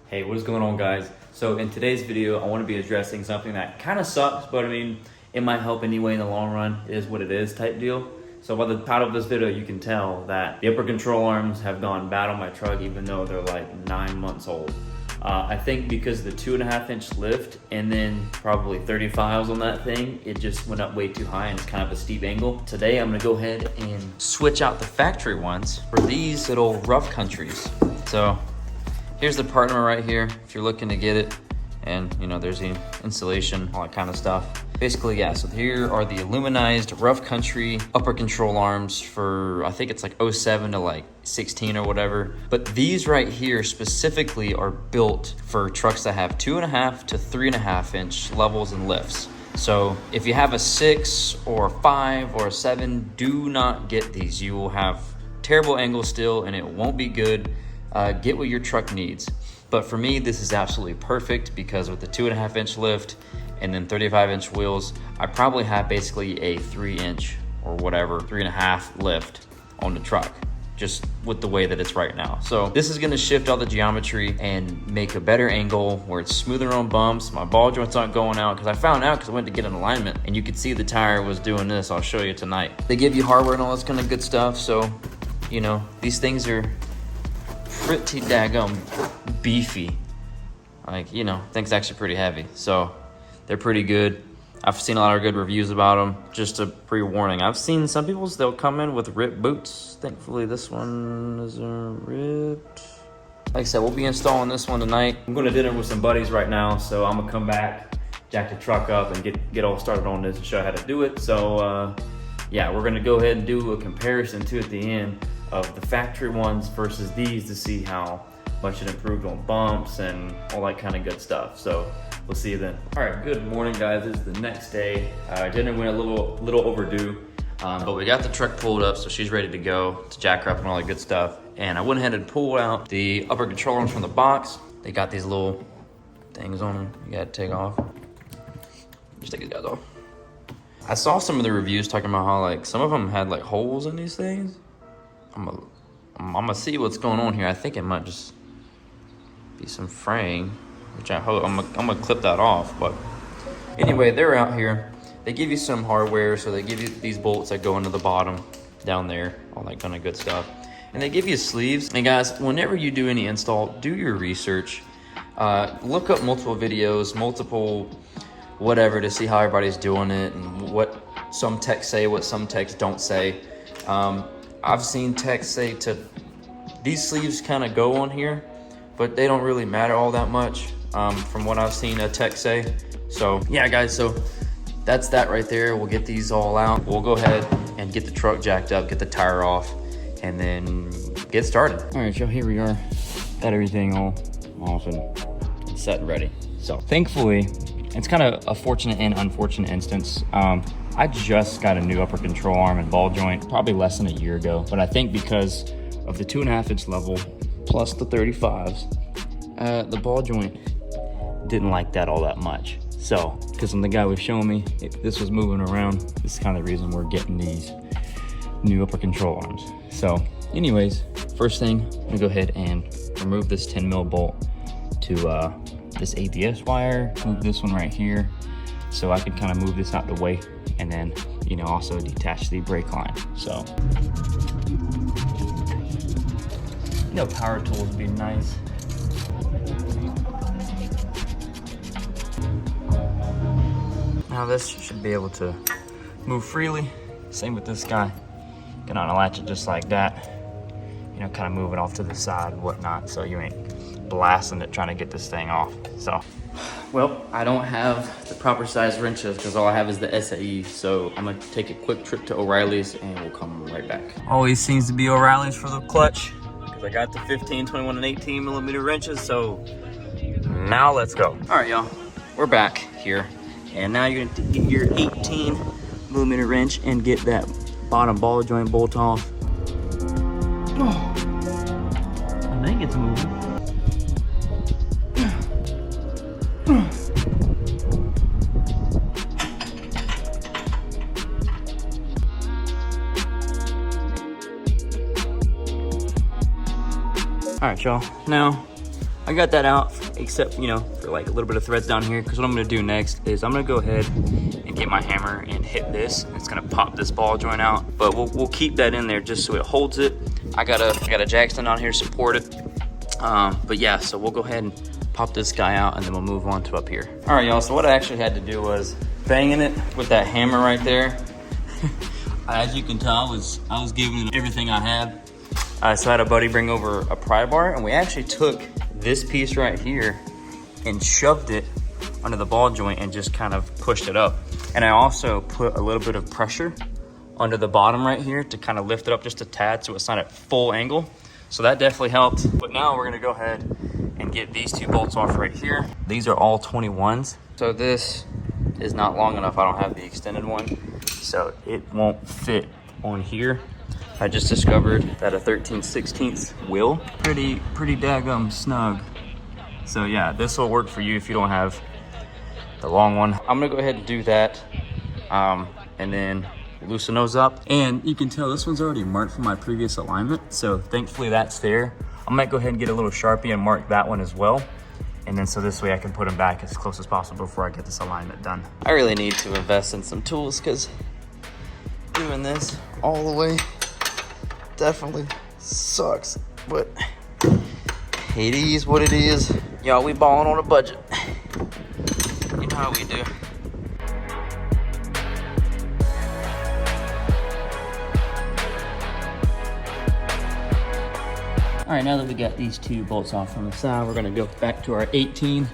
Hey, what is going on, guys? So in today's video, I want to be addressing something that kind of sucks, but I mean, it might help anyway in the long run. It is what it is type deal. So by the title of this video, you can tell that the upper control arms have gone bad on my truck, even though they're like 9 months old. I think because of the 2.5-inch lift and then probably 35s on that thing, it just went up way too high and it's kind of a steep angle. Today, I'm gonna go ahead and switch out the factory ones for these little rough countries. So here's the part number right here if you're looking to get it. And you know, there's the insulation, all that kind of stuff. Basically, yeah, so here are the aluminized rough country upper control arms for, I think it's like 07 to like 16 or whatever. But these right here specifically are built for trucks that have 2.5 to 3.5 inch levels and lifts. So if you have a 6 or a 5 or a 7, do not get these. You will have terrible angles still and it won't be good. Get what your truck needs. But for me, this is absolutely perfect because with the 2.5-inch lift and then 35-inch wheels, I probably have basically a 3-inch or whatever, 3.5 lift on the truck, just with the way that it's right now. So this is gonna shift all the geometry and make a better angle where it's smoother on bumps. My ball joints aren't going out because I found out because I went to get an alignment and you could see the tire was doing this. I'll show you tonight. They give you hardware and all this kind of good stuff. So, you know, these things are pretty daggum beefy. Like, you know, things actually pretty heavy. So they're pretty good. I've seen a lot of good reviews about them. Just a pre-warning. I've seen some people's, they'll come in with ripped boots. Thankfully this one isn't ripped. Like I said, we'll be installing this one tonight. I'm going to dinner with some buddies right now, so I'm gonna come back, jack the truck up and get all started on this and show you how to do it. So yeah, we're gonna go ahead and do a comparison too at the end of the factory ones versus these to see how much it improved on bumps and all that kind of good stuff. So we'll see you then. All right, good morning, guys. This is the next day. Dinner went a little overdue, but we got the truck pulled up, so she's ready to go to jack her up and all that good stuff. And I went ahead and pulled out the upper control arms from the box. They got these little things on them you gotta take off. Just take these guys off. I saw some of the reviews talking about how like some of them had like holes in these things. I'm gonna see what's going on here. I think it might just be some fraying, which I hope I'm gonna clip that off. But anyway, they're out here. They give you some hardware, so they give you these bolts that go into the bottom down there, all that kind of good stuff. And they give you sleeves. And guys, whenever you do any install, do your research. Look up multiple videos, multiple whatever to see how everybody's doing it and what some techs say, what some techs don't say. I've seen techs say to these sleeves kind of go on here, but they don't really matter all that much from what I've seen a tech say. So yeah, guys, so that's that right there. We'll get these all out. We'll go ahead and get the truck jacked up, get the tire off, and then get started. All right, y'all, here we are. Got everything all off and set and ready. So thankfully, it's kind of a fortunate and unfortunate instance. I just got a new upper control arm and ball joint probably less than a year ago, but I think because of the 2.5-inch level plus the 35s, the ball joint didn't like that all that much. So, because when the guy was showing me this was moving around, this is kind of the reason we're getting these new upper control arms. So anyways, first thing, I'm gonna go ahead and remove this 10 mil bolt to this ABS wire, move this one right here, so I can kind of move this out the way, and then, you know, also detach the brake line. So, you know, power tools would be nice. Now this should be able to move freely. Same with this guy. Can unlatch it just like that. You know, kind of move it off to the side and whatnot, so you ain't blasting it trying to get this thing off. So, well, I don't have the proper size wrenches because all I have is the SAE. So I'm gonna take a quick trip to O'Reilly's and we'll come right back. Always seems to be O'Reilly's for the clutch because I got the 15, 21, and 18 millimeter wrenches. So now let's go. All right, y'all, we're back here. And now you're gonna get your 18 millimeter wrench and get that bottom ball joint bolt off. Oh, I think it's moving. All right, y'all. Now, I got that out, except, you know, for like a little bit of threads down here, because what I'm gonna do next is I'm gonna go ahead and get my hammer and hit this. It's gonna pop this ball joint out, but we'll keep that in there just so it holds it. I got a jack stand on here to support it. But yeah, so we'll go ahead and pop this guy out and then we'll move on to up here. All right, y'all, so what I actually had to do was banging it with that hammer right there. As you can tell, I was giving it everything I had. So I had a buddy bring over a pry bar, and we actually took this piece right here and shoved it under the ball joint and just kind of pushed it up. And I also put a little bit of pressure under the bottom right here to kind of lift it up just a tad so it's not at full angle. So that definitely helped. But now we're gonna go ahead and get these two bolts off right here. These are all 21s. So this is not long enough. I don't have the extended one, so it won't fit on here. I just discovered that a 13/16 will. Pretty daggum snug. So yeah, this will work for you if you don't have the long one. I'm gonna go ahead and do that, and then loosen those up. And you can tell this one's already marked from my previous alignment, so thankfully that's there. I might go ahead and get a little Sharpie and mark that one as well. And then so this way I can put them back as close as possible before I get this alignment done. I really need to invest in some tools, because doing this all the way definitely sucks, but it is what it is. Y'all, we balling on a budget. You know how we do. All right, now that we got these two bolts off from the side, we're gonna go back to our 18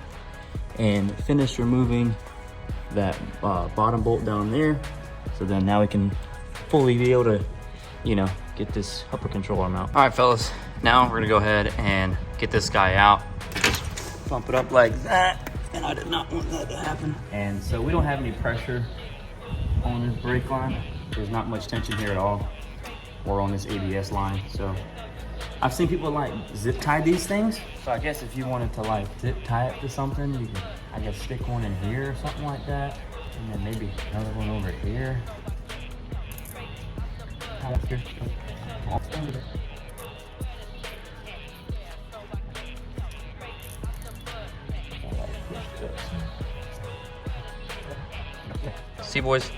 and finish removing that bottom bolt down there. So then now we can fully be able to, you know, get this upper control arm out. All right, fellas, now we're gonna go ahead and get this guy out. Just pump it up like that. And I did not want that to happen. And so we don't have any pressure on this brake line. There's not much tension here at all, or on this ABS line. So I've seen people like zip tie these things. So I guess if you wanted to like zip tie it to something, you could, I guess, stick one in here or something like that. And then maybe another one over here. See, boys,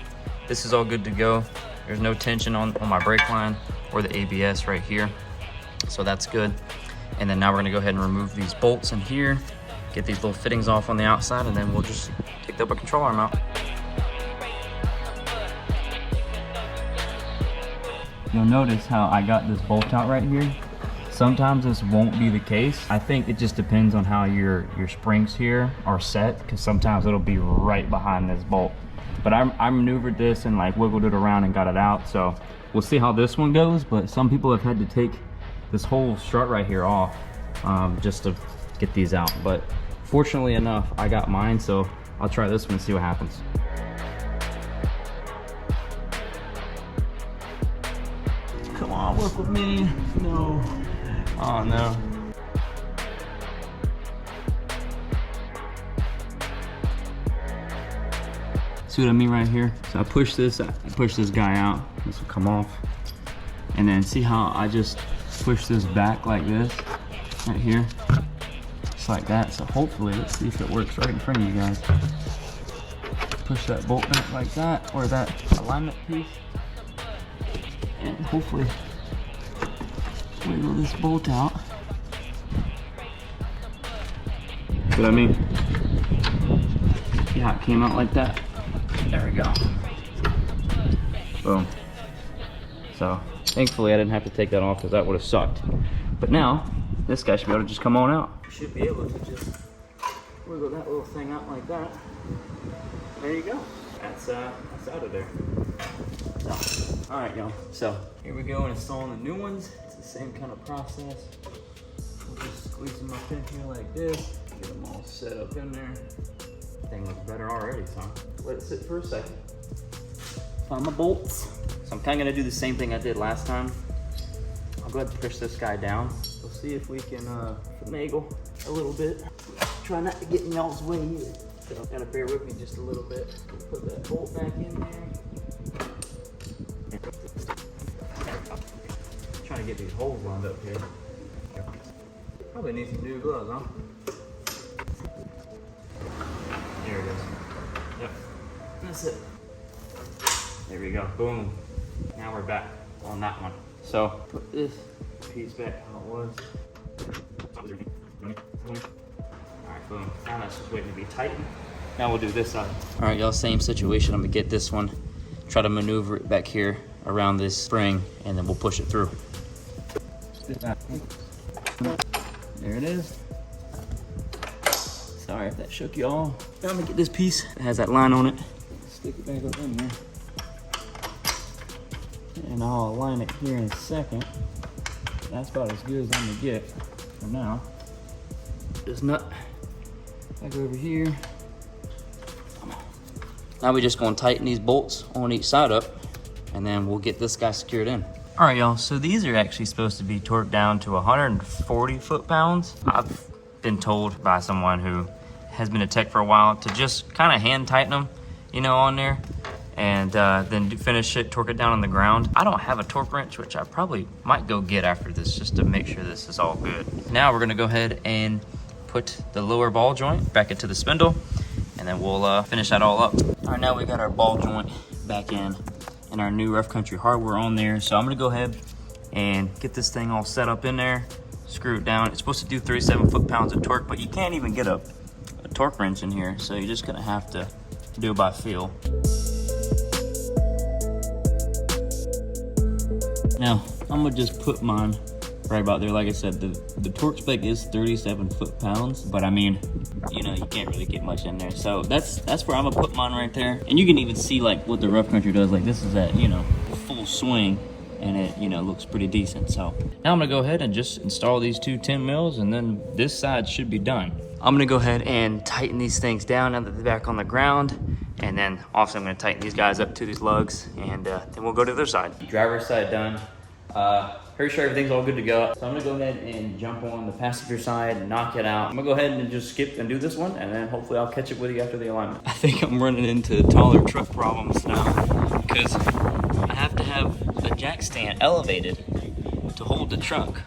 this is all good to go. There's no tension on my brake line or the ABS right here. So that's good. And then now we're gonna go ahead and remove these bolts in here, get these little fittings off on the outside, and then we'll just take the upper control arm out. You'll notice how I got this bolt out right here. Sometimes this won't be the case. I think it just depends on how your springs here are set, because sometimes it'll be right behind this bolt. But I maneuvered this and like wiggled it around and got it out. So we'll see how this one goes, but some people have had to take this whole strut right here off just to get these out. But fortunately enough, I got mine, so I'll try this one and see what happens. Come on, work with me. No. Oh no. See what I mean right here? So I push this guy out. This will come off. And then see how I just push this back like this, right here. Just like that. So hopefully, let's see if it works right in front of you guys. Push that bolt back like that, or that alignment piece. And hopefully wiggle this bolt out. See what I mean? See how it came out like that? There we go. Boom. So thankfully I didn't have to take that off, because that would have sucked. But now this guy should be able to just come on out. You should be able to just wiggle that little thing out like that. There you go. That's out of there. So, all right, y'all. So here we go, installing the new ones. It's the same kind of process. We'll just squeeze them up in here like this. Get them all set up in there. Thing looks better already, so let it sit for a second. Find my bolts. So I'm kind of gonna do the same thing I did last time. I'll go ahead and push this guy down. We'll see if we can finagle a little bit. Try not to get in y'all's way either. So gotta bear with me just a little bit. Put that bolt back in there. Trying to get these holes lined up here. Probably need some new gloves, huh? That's it. There we go, boom. Now we're back on that one. So put this piece back how it was. Alright, boom. Now that's just waiting to be tightened. Now we'll do this side. Alright, y'all, same situation. I'm gonna get this one, try to maneuver it back here around this spring, and then we'll push it through. There it is. Sorry if that shook y'all. Now I'm gonna get this piece that has that line on it. Stick it back up in there. And I'll align it here in a second. That's about as good as I'm gonna get for now. This nut back over here. Now we're just gonna tighten these bolts on each side up, and then we'll get this guy secured in. All right, y'all, so these are actually supposed to be torqued down to 140 foot-pounds. I've been told by someone who has been a tech for a while to just kind of hand tighten them, you know, on there, and then finish it, torque it down on the ground. I don't have a torque wrench, which I probably might go get after this just to make sure this is all good. Now we're gonna go ahead and put the lower ball joint back into the spindle, and then we'll finish that all up. All right, now we got our ball joint back in and our new Rough Country hardware on there. So I'm gonna go ahead and get this thing all set up in there, screw it down. It's supposed to do 37 foot-pounds of torque, but you can't even get a torque wrench in here. So you're just gonna have to do it by feel. Now, I'm gonna just put mine right about there. Like I said, the torque spec is 37 foot-pounds, but I mean, you know, you can't really get much in there. So that's where I'm gonna put mine right there. And you can even see like what the Rough Country does. Like this is at, you know, full swing, and it, you know, looks pretty decent. So now I'm gonna go ahead and just install these two 10 mils, and then this side should be done. I'm gonna go ahead and tighten these things down now that they're back on the ground. And then also I'm gonna tighten these guys up to these lugs, and then we'll go to the other side. Driver's side done. Pretty sure everything's all good to go. So I'm gonna go ahead and jump on the passenger side and knock it out. I'm gonna go ahead and just skip and do this one, and then hopefully I'll catch up with you after the alignment. I think I'm running into taller truck problems now, because I have to have the jack stand elevated to hold the truck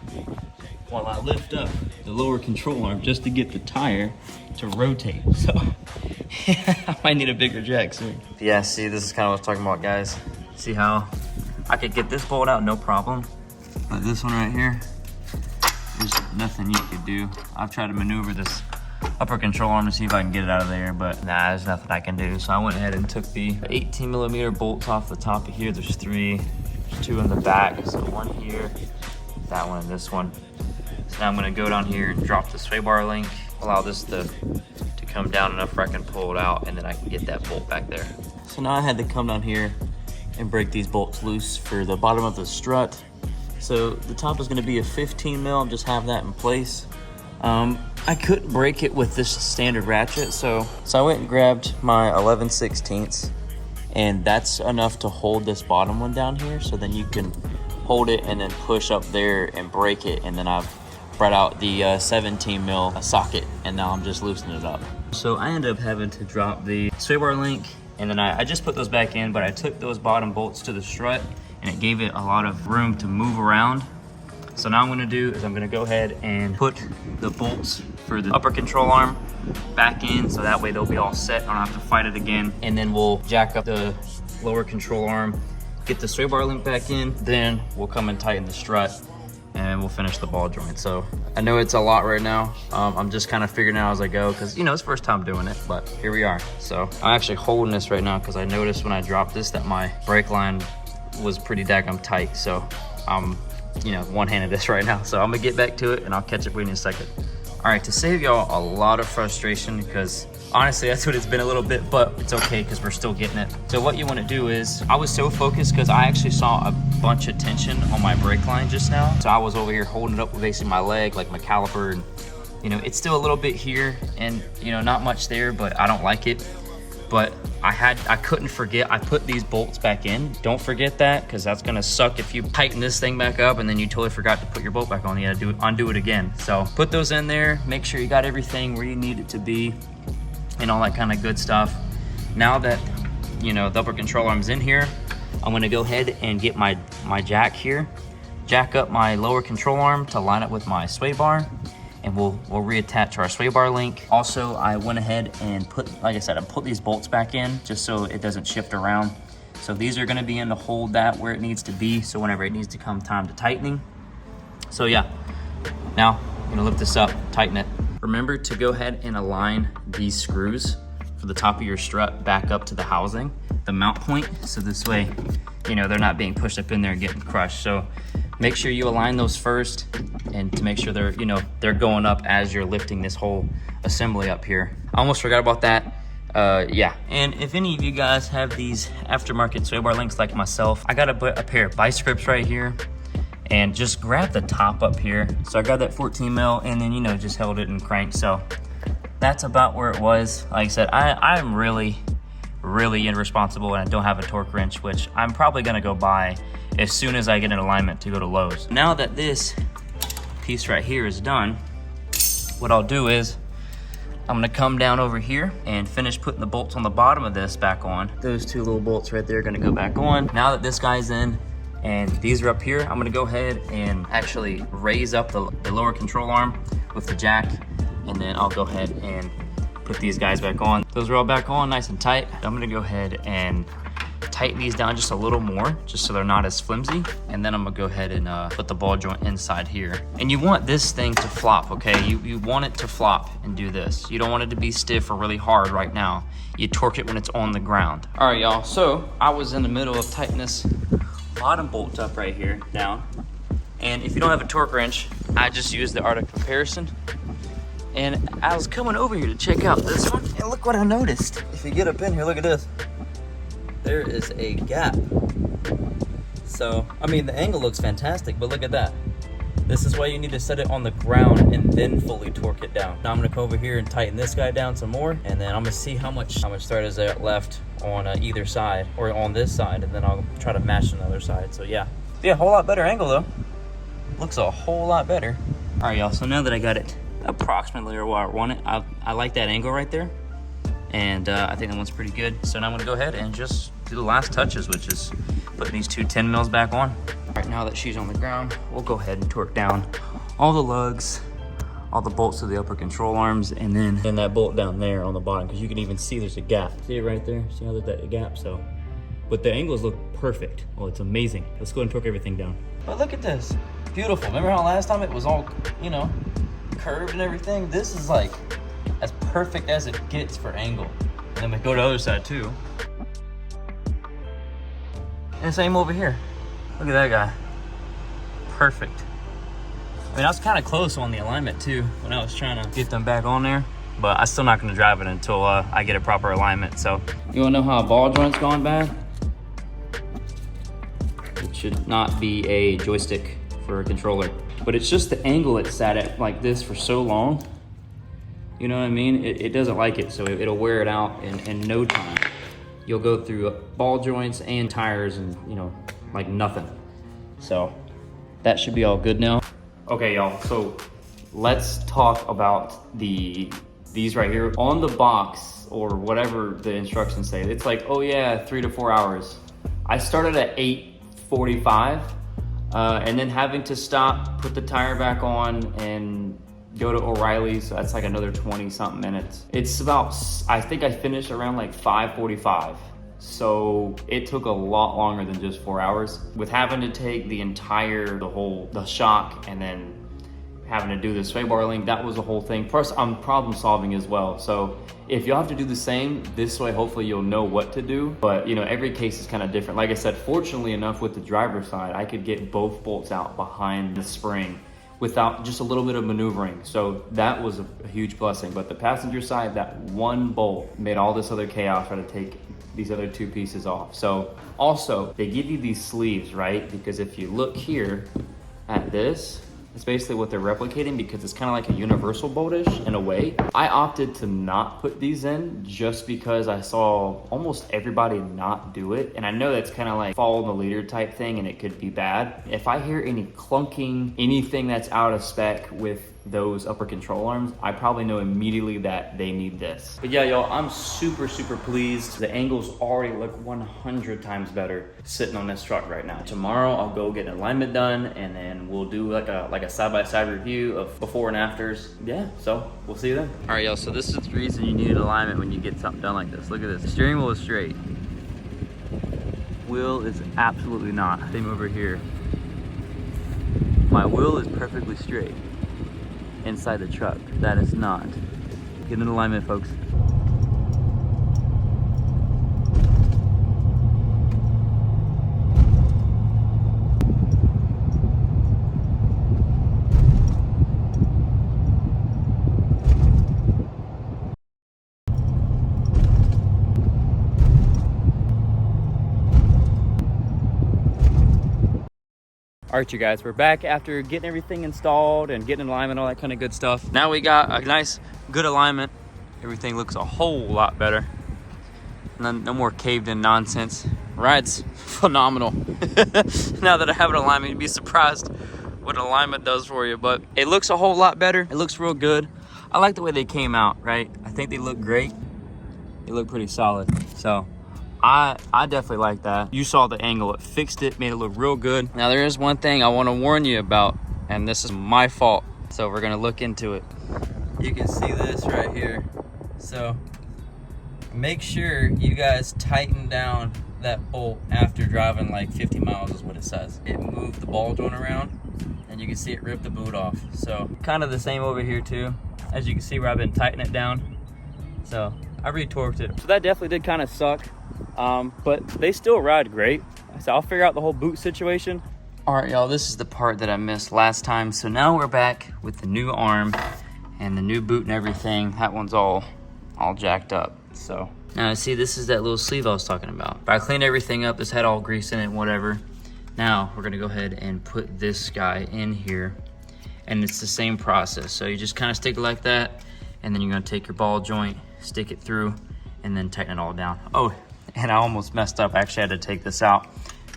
while I lift up the lower control arm just to get the tire to rotate. So I might need a bigger jack soon. Yeah, see, this is kind of what I was talking about, guys. See how I could get this bolt out, no problem. But this one right here, there's nothing you could do. I've tried to maneuver this upper control arm to see if I can get it out of there, but nah, there's nothing I can do. So I went ahead and took the 18mm bolts off the top of here. There's 3, there's 2 in the back. So one here, that one, and this one. So now I'm gonna go down here and drop the sway bar link, allow this to come down enough where I can pull it out, and then I can get that bolt back there. So now I had to come down here and break these bolts loose for the bottom of the strut. So the top is gonna be a 15 mil, just have that in place. I couldn't break it with this standard ratchet, so I went and grabbed my 11/16, and that's enough to hold this bottom one down here, so then you can hold it and then push up there and break it, and then I've brought out the 17 mil socket, and now I'm just loosening it up. So I ended up having to drop the sway bar link, and then I just put those back in, but I took those bottom bolts to the strut, and it gave it a lot of room to move around. So now what I'm gonna do is I'm gonna go ahead and put the bolts for the upper control arm back in, so that way they'll be all set. I don't have to fight it again. And then we'll jack up the lower control arm, get the sway bar link back in, then we'll come and tighten the strut, and we'll finish the ball joint. So I know it's a lot right now. I'm just kind of figuring it out as I go, because you know, it's first time doing it, but here we are. So I'm actually holding this right now because I noticed when I dropped this that my brake line was pretty daggum tight. So I'm, you know, one-handed this right now. So I'm gonna get back to it and I'll catch up with you in a second. All right, to save y'all a lot of frustration, because honestly that's what it's been a little bit, but it's okay because we're still getting it. So what you want to do is, I was so focused because I actually saw a bunch of tension on my brake line just now. So I was over here holding it up with basically my leg, like my caliper, and you know, it's still a little bit here and you know, not much there, but I don't like it. But I couldn't forget, I put these bolts back in. Don't forget that, because that's gonna suck if you tighten this thing back up and then you totally forgot to put your bolt back on. You gotta undo it again. So put those in there, make sure you got everything where you need it to be and all that kind of good stuff. Now that, you know, the upper control arm's in here, I'm gonna go ahead and get my jack here, jack up my lower control arm to line up with my sway bar, and we'll reattach our sway bar link. Also, I went ahead and like I said, I put these bolts back in just so it doesn't shift around. So these are gonna be in to hold that where it needs to be, so whenever it needs to come time to tightening. So yeah, now I'm gonna lift this up, tighten it. Remember to go ahead and align these screws for the top of your strut back up to the housing, the mount point, so this way, you know, they're not being pushed up in there and getting crushed. So make sure you align those first, and to make sure they're, you know, they're going up as you're lifting this whole assembly up here. I almost forgot about that. Yeah, and if any of you guys have these aftermarket sway bar links like myself, I got a pair of vice grips right here, and just grab the top up here. So I got that 14 mil, and then, you know, just held it and cranked. So that's about where it was. Like I said, I'm really irresponsible, and I don't have a torque wrench, which I'm probably gonna go buy as soon as I get an alignment to go to Lowe's. Now that this piece right here is done, what I'll do is I'm gonna come down over here and finish putting the bolts on the bottom of this back on. Those two little bolts right there are gonna go back on. Now that this guy's in and these are up here, I'm gonna go ahead and actually raise up the lower control arm with the jack, and then I'll go ahead and put these guys back on. Those are all back on nice and tight. I'm gonna go ahead and tighten these down just a little more, just so they're not as flimsy. And then I'm gonna go ahead and put the ball joint inside here. And you want this thing to flop, okay? You want it to flop and do this. You don't want it to be stiff or really hard right now. You torque it when it's on the ground. All right, y'all, so I was in the middle of tightening this bottom bolt up right here down. And if you don't have a torque wrench, I just use the art of comparison. And I was coming over here to check out this one, and look what I noticed. If you get up in here, look at this. There is a gap. So, I mean, the angle looks fantastic, but look at that. This is why you need to set it on the ground and then fully torque it down. Now I'm gonna come over here and tighten this guy down some more, and then I'm gonna see how much thread is there left on either side, or on this side, and then I'll try to match another side. So yeah, a whole lot better angle though. Looks a whole lot better. All right, y'all, so now that I got it approximately where I want it, I like that angle right there. And I think that one's pretty good. So now I'm gonna go ahead and just do the last touches, which is putting these two 10 mils back on. All right, now that she's on the ground, we'll go ahead and torque down all the lugs, all the bolts to the upper control arms, and then that bolt down there on the bottom, because you can even see there's a gap. See it right there? See how there's that gap? So, but the angles look perfect. Oh, it's amazing. Let's go ahead and torque everything down. But look at this, beautiful. Remember how last time it was all, you know, curved and everything? This is like as perfect as it gets for angle. And then we go to the other side too. And same over here. Look at that guy. Perfect. I mean, I was kind of close on the alignment too when I was trying to get them back on there, but I'm still not gonna drive it until I get a proper alignment. So, you wanna know how a ball joint's gone bad? It should not be a joystick for a controller, but it's just the angle it's sat at like this for so long. You know what I mean? It doesn't like it, so it'll wear it out in no time. You'll go through ball joints and tires and, you know, like nothing. So that should be all good now. Okay, y'all, so let's talk about these right here. On the box, or whatever the instructions say, it's like, oh yeah, 3 to 4 hours. I started at 8:45, and then having to stop, put the tire back on, and go to O'Reilly's, so that's like another 20 something minutes. It's about, I think I finished around like 5:45. So it took a lot longer than just 4 hours. With having to take the shock, and then having to do the sway bar link, that was the whole thing. Plus, I'm problem solving as well. So if you'll have to do the same, this way hopefully you'll know what to do. But you know, every case is kind of different. Like I said, fortunately enough with the driver's side, I could get both bolts out behind the spring without just a little bit of maneuvering. So that was a huge blessing. But the passenger side, that one bolt made all this other chaos trying to take these other two pieces off. So also, they give you these sleeves, right? Because if you look here at this, it's basically what they're replicating, because it's kind of like a universal boltish in a way. I opted to not put these in just because I saw almost everybody not do it. And I know that's kind of like follow the leader type thing, and it could be bad. If I hear any clunking, anything that's out of spec with those upper control arms, I probably know immediately that they need this. But yeah, y'all, I'm super pleased. The angles already look 100 times better sitting on this truck right now. Tomorrow, I'll go get an alignment done, and then we'll do like a side-by-side review of before and afters. Yeah, so we'll see you then. All right, y'all, so this is the reason you need alignment when you get something done like this. Look at this. The steering wheel is straight. Wheel is absolutely not. Same over here. My wheel is perfectly straight inside the truck. That is not. Get in alignment, folks. All right, you guys, we're back after getting everything installed and getting in alignment, all that kind of good stuff. Now we got a nice, good alignment. Everything looks a whole lot better. No more caved in nonsense. Ride's phenomenal. Now that I have an alignment, you'd be surprised what an alignment does for you, but it looks a whole lot better. It looks real good. I like the way they came out, right? I think they look great. They look pretty solid, so. I definitely like that. You saw the angle, it fixed it, made it look real good. Now there is one thing I want to warn you about, and this is my fault, so we're gonna look into it. You can see this right here. So make sure you guys tighten down that bolt after driving like 50 miles is what it says. It moved the ball joint around, and you can see it ripped the boot off. So kind of the same over here too. As you can see where I've been tightening it down. So I retorqued it. So that definitely did kind of suck. But they still ride great. So I'll figure out the whole boot situation. All right, y'all, this is the part that I missed last time. So now we're back with the new arm and the new boot and everything. That one's all jacked up. So now see, this is that little sleeve I was talking about. I cleaned everything up. This had all grease in it and whatever. Now we're gonna go ahead and put this guy in here, and it's the same process. So you just kind of stick it like that, and then you're gonna take your ball joint, stick it through, and then tighten it all down. Oh, and I almost messed up. I actually had to take this out.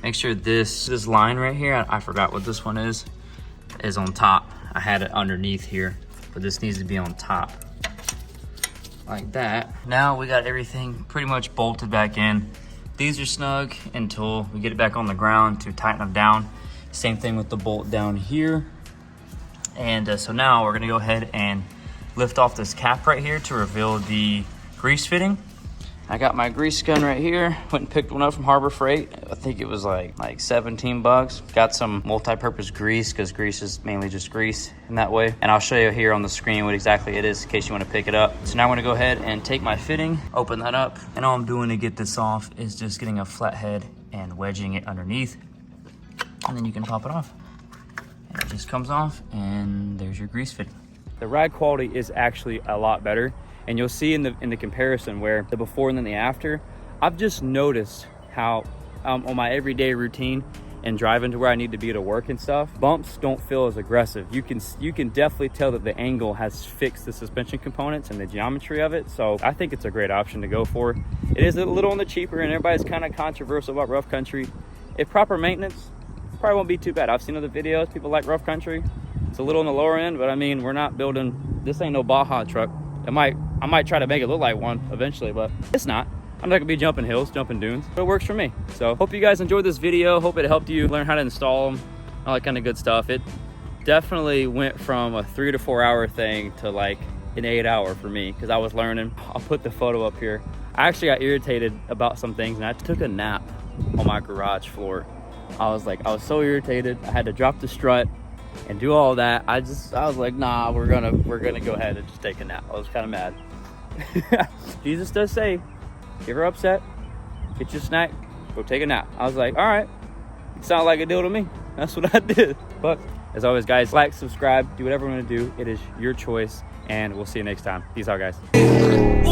Make sure this line right here, I forgot what this one is on top. I had it underneath here, but this needs to be on top. Like that. Now we got everything pretty much bolted back in. These are snug until we get it back on the ground to tighten them down. Same thing with the bolt down here. And so now we're gonna go ahead and lift off this cap right here to reveal the grease fitting. I got my grease gun right here. Went and picked one up from Harbor Freight. I think it was like 17 bucks. Got some multi-purpose grease, because grease is mainly just grease in that way. And I'll show you here on the screen what exactly it is in case you want to pick it up. So now I'm going to go ahead and take my fitting, open that up. And all I'm doing to get this off is just getting a flat head and wedging it underneath. And then you can pop it off. And it just comes off, and there's your grease fitting. The ride quality is actually a lot better. And you'll see in the comparison where the before and then the after, I've just noticed how on my everyday routine and driving to where I need to be to work and stuff, bumps don't feel as aggressive. You can definitely tell that the angle has fixed the suspension components and the geometry of it. So I think it's a great option to go for. It is a little on the cheaper, and everybody's kind of controversial about rough country. If proper maintenance, probably won't be too bad. I've seen other videos, people like rough country. It's a little on the lower end, but I mean, we're not building, this ain't no Baja truck. I might try to make it look like one eventually, but it's not. I'm not gonna be jumping hills, jumping dunes, but it works for me. So hope you guys enjoyed this video. Hope it helped you learn how to install them, all that kind of good stuff. It definitely went from a 3 to 4 hour thing to like an 8 hour for me, because I was learning. I'll put the photo up here. I actually got irritated about some things, and I took a nap on my garage floor. I was so irritated. I had to drop the strut and do all that. I was like, nah, we're gonna go ahead and just take a nap. I was kind of mad. Jesus does say, if you're upset, get your snack, go take a nap. I was like, all right, sound like a deal to me. That's what I did. But as always, guys, like, subscribe, do whatever you want to do. It is your choice, and we'll see you next time. Peace out, guys.